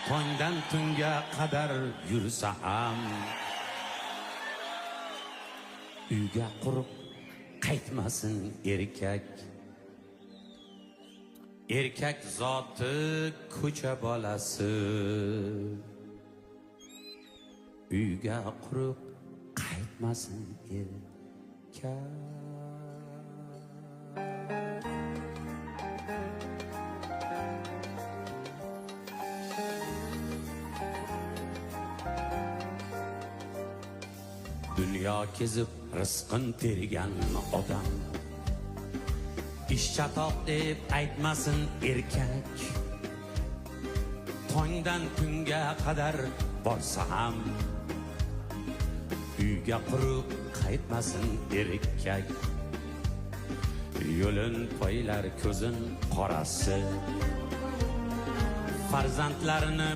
tongdan tunga qadar yursa ham uyga quruq qaytmasin erkak. Erkak zoti ko'cha bolasi, uyga quruq qaytmasin erkak. Dünya kezib rizqin tergan odam, ish chatoq deb aytmasin erkak. Tongdan kunga qadar borsa ham uyga quruq qaytmasin erkak. Yo'lin poylar ko'zin qorasi, farzandlarini